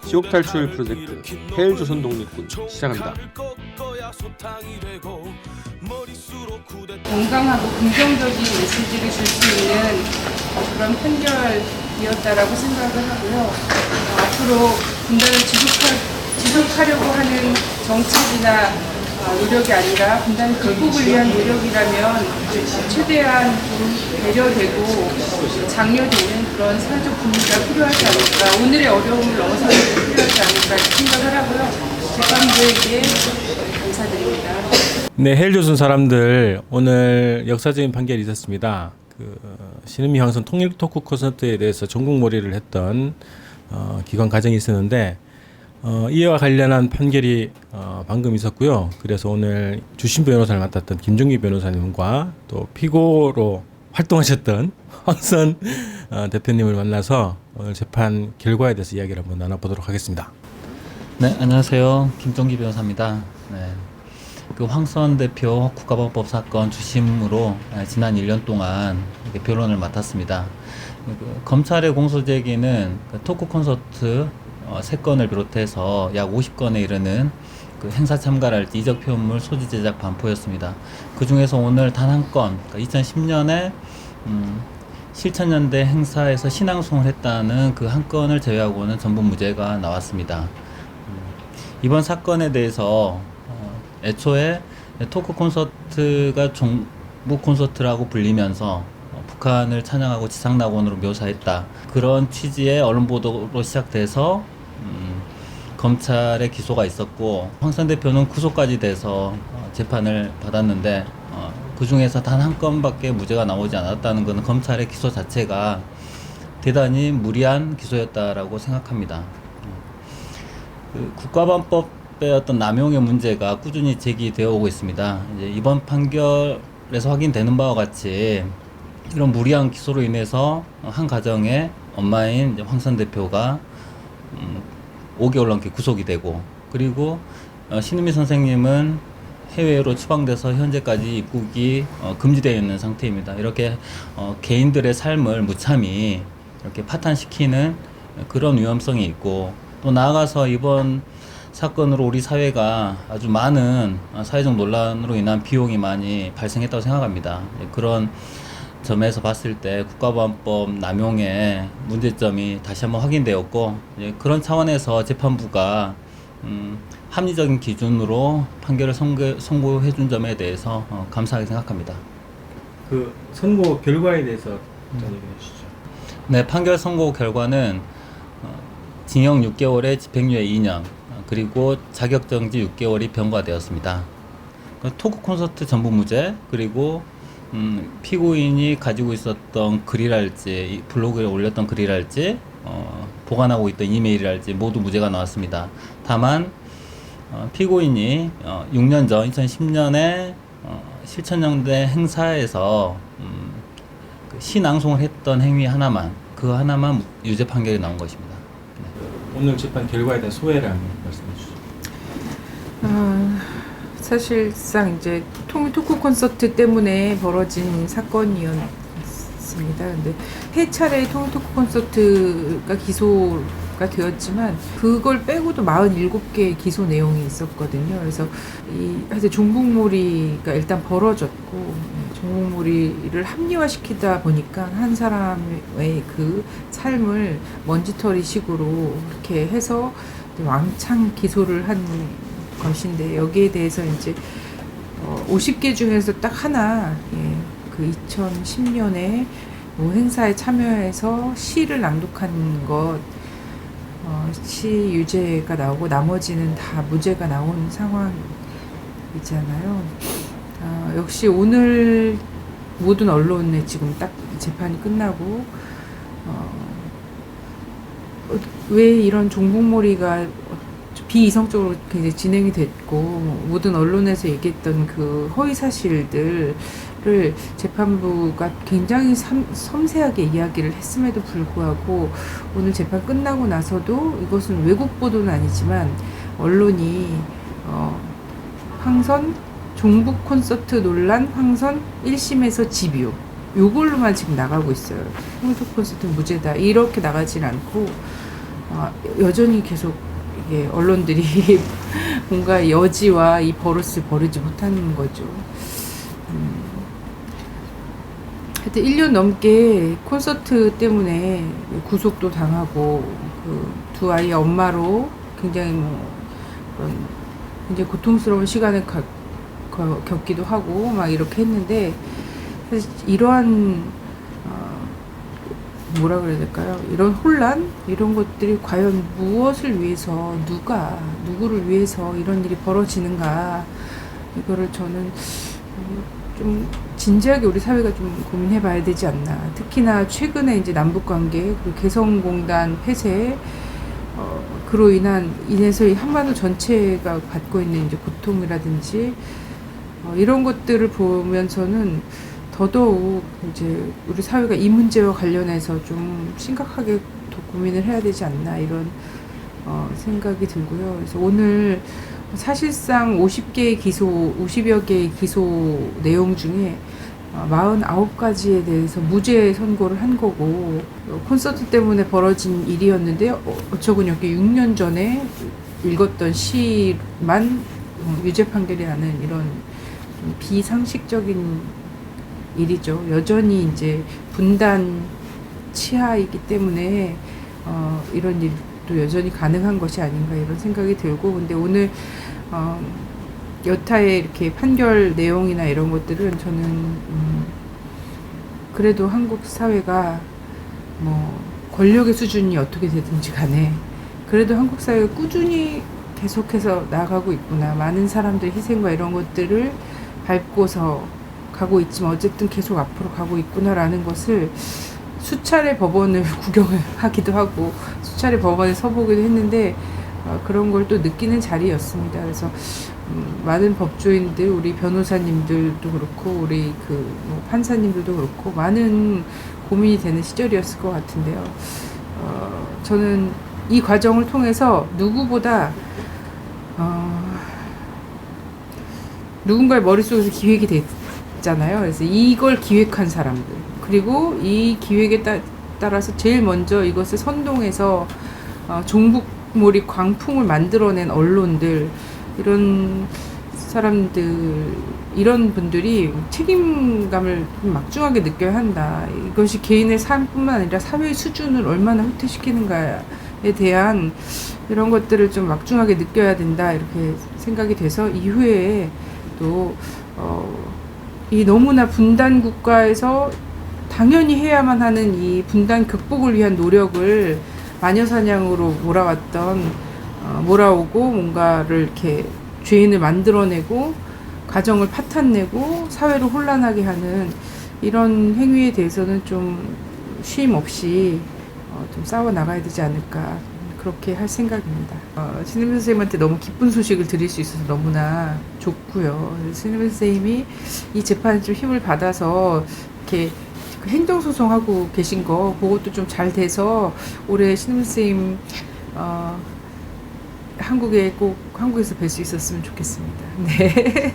지옥 탈출 프로젝트 헬조선 독립군 시작합니다. 건강하고 긍정적인 메시지를 줄 수 있는 그런 판결이었다라고 생각을 하고요. 앞으로 분단을 지속하려고 하는 정책이나 노력이 아니라 분단 극복을 위한 노력이라면 최대한 배려되고 장려되는 그런 사회적 분위기가 필요하지 않을까, 오늘의 어려움을 넘어서는 게 필요하지 않을까 생각을 하고요. 재판부에게 감사드립니다. 네, 헬조선 사람들 오늘 역사적인 판결이 있었습니다. 신은미 황선 통일 토크 콘서트에 대해서 전국몰이를 했던 기관 과정이 있었는데 이와 관련한 판결이 방금 있었고요. 그래서 오늘 주심 변호사를 맡았던 김종기 변호사님과 또 피고로 활동하셨던 황선 대표님을 만나서 오늘 재판 결과에 대해서 이야기를 한번 나눠보도록 하겠습니다. 네, 안녕하세요. 김종기 변호사입니다. 네. 황선 대표 국가보안법 사건 주심으로 지난 1년 동안 변론을 맡았습니다. 검찰의 공소 제기는 토크 콘서트 3건을 비롯해서 약 50건에 이르는 행사 참가랄지 이적 표현물 소지 제작 반포였습니다. 그 중에서 오늘 단 한 건, 2010년에 실천연대 행사에서 신앙송을 했다는 그 한 건을 제외하고는 전부 무죄가 나왔습니다. 이번 사건에 대해서 애초에 토크 콘서트가 종북 콘서트라고 불리면서 북한을 찬양하고 지상낙원으로 묘사했다, 그런 취지의 언론 보도로 시작돼서 검찰의 기소가 있었고, 황선 대표는 구속까지 돼서 재판을 받았는데 그 중에서 단 한 건밖에 무죄가 나오지 않았다는 것은 검찰의 기소 자체가 대단히 무리한 기소였다라고 생각합니다. 국가보안법의 어떤 남용의 문제가 꾸준히 제기되어 오고 있습니다. 이제 이번 판결에서 확인되는 바와 같이 이런 무리한 기소로 인해서 한 가정의 엄마인 이제 황선 대표가 5개월 넘게 구속이 되고, 그리고 신은미 선생님은 해외로 추방돼서 현재까지 입국이 금지되어 있는 상태입니다. 이렇게 개인들의 삶을 무참히 이렇게 파탄시키는 그런 위험성이 있고, 또 나아가서 이번 사건으로 우리 사회가 아주 많은 사회적 논란으로 인한 비용이 많이 발생했다고 생각합니다. 그런 점에서 봤을 때 국가보안법 남용의 문제점이 다시 한번 확인되었고, 그런 차원에서 재판부가 합리적인 기준으로 판결을 선고해 준 점에 대해서 감사하게 생각합니다. 그 선고 결과에 대해서 얘기해 주시죠. 네, 판결 선고 결과는 징역 6개월에 집행유예 2년, 그리고 자격정지 6개월이 병과되었습니다. 토크 콘서트 전부 무죄, 그리고 피고인이 가지고 있었던 글이랄지, 블로그에 올렸던 글이랄지, 보관하고 있던 이메일이랄지 모두 무죄가 나왔습니다. 다만 피고인이 6년 전 2010년에 실천연대 행사에서 시낭송을 했던 행위 하나만, 그 하나만 유죄 판결이 나온 것입니다. 네. 오늘 재판 결과에 대한 소회를 한번 말씀해 주시죠. 사실상 이제 토크 콘서트 때문에 벌어진 사건이었습니다. 근데 세 차례 토크 콘서트가 기소가 되었지만 그걸 빼고도 47개의 기소 내용이 있었거든요. 그래서 하여튼 종북몰이가 일단 벌어졌고, 종북몰이를 합리화시키다 보니까 한 사람의 그 삶을 먼지털이식으로 이렇게 해서 왕창 기소를 한 것인데, 여기에 대해서 이제 50개 중에서 딱 하나, 그 2010년에 행사에 참여해서 시를 낭독한 것, 시 유죄가 나오고 나머지는 다 무죄가 나온 상황이잖아요. 역시 오늘 모든 언론에 지금 딱 재판이 끝나고 왜 이런 종북몰이가 비이성적으로 굉장히 진행이 됐고, 모든 언론에서 얘기했던 그 허위 사실들을 재판부가 굉장히 섬세하게 이야기를 했음에도 불구하고 오늘 재판 끝나고 나서도 이것은 왜곡 보도는 아니지만 언론이 황선 종북 콘서트 논란 황선 1심에서 집유, 요걸로만 지금 나가고 있어요. 토크 콘서트 무죄다 이렇게 나가진 않고, 여전히 계속 이게 언론들이 뭔가 여지와 이 버릇을 버리지 못하는 거죠. 하여튼 1년 넘게 콘서트 때문에 구속도 당하고 그 두 아이의 엄마로 굉장히 그런 굉장히 고통스러운 시간을 겪기도 하고 막 이렇게 했는데, 사실 이러한 뭐라 그래야 될까요? 이런 혼란? 이런 것들이 과연 무엇을 위해서, 누구를 위해서 이런 일이 벌어지는가, 이거를 저는 좀 진지하게 우리 사회가 좀 고민해 봐야 되지 않나. 특히나 최근에 이제 남북관계, 그리고 개성공단 폐쇄, 그로 인해서 이 한반도 전체가 받고 있는 이제 고통이라든지, 이런 것들을 보면서는 더더욱 이제 우리 사회가 이 문제와 관련해서 좀 심각하게 더 고민을 해야 되지 않나, 이런 생각이 들고요. 그래서 오늘 사실상 50여 개의 기소 내용 중에 49가지에 대해서 무죄 선고를 한 거고, 콘서트 때문에 벌어진 일이었는데 어처구니없게 6년 전에 읽었던 시만 유죄 판결이 나는 이런 비상식적인 일이죠. 여전히 이제 분단 치하이기 때문에 이런 일도 여전히 가능한 것이 아닌가, 이런 생각이 들고, 근데 오늘 여타의 이렇게 판결 내용이나 이런 것들은 저는 그래도 한국 사회가 뭐 권력의 수준이 어떻게 되든지 간에 그래도 한국 사회가 꾸준히 계속해서 나아가고 있구나, 많은 사람들의 희생과 이런 것들을 밟고서 가고 있지만 어쨌든 계속 앞으로 가고 있구나라는 것을 수차례 법원을 구경을 하기도 하고 수차례 법원에 서보기도 했는데, 그런 걸 또 느끼는 자리였습니다. 그래서 많은 법조인들, 우리 변호사님들도 그렇고 우리 뭐 판사님들도 그렇고 많은 고민이 되는 시절이었을 것 같은데요. 저는 이 과정을 통해서 누구보다 누군가의 머릿속에서 기획이 됐잖아요. 그래서 이걸 기획한 사람들, 그리고 이 기획에 따라서 제일 먼저 이것을 선동해서 종북몰이 광풍을 만들어낸 언론들, 이런 사람들, 이런 분들이 책임감을 막중하게 느껴야 한다. 이것이 개인의 삶뿐만 아니라 사회의 수준을 얼마나 후퇴시키는가에 대한 이런 것들을 좀 막중하게 느껴야 된다, 이렇게 생각이 돼서 이후에 또 이 너무나 분단 국가에서 당연히 해야만 하는 이 분단 극복을 위한 노력을 마녀사냥으로 몰아오고 뭔가를 이렇게 죄인을 만들어내고 가정을 파탄내고 사회를 혼란하게 하는 이런 행위에 대해서는 좀 쉼 없이 좀 싸워 나가야 되지 않을까, 그렇게 할 생각입니다. 신임 선생님한테 너무 기쁜 소식을 드릴 수 있어서 너무나 좋고요. 신임 선생님이 이 재판에 좀 힘을 받아서 이렇게 행정소송하고 계신 거, 그것도 좀 잘 돼서 올해 신임 선생님 한국에서 뵐 수 있었으면 좋겠습니다. 네.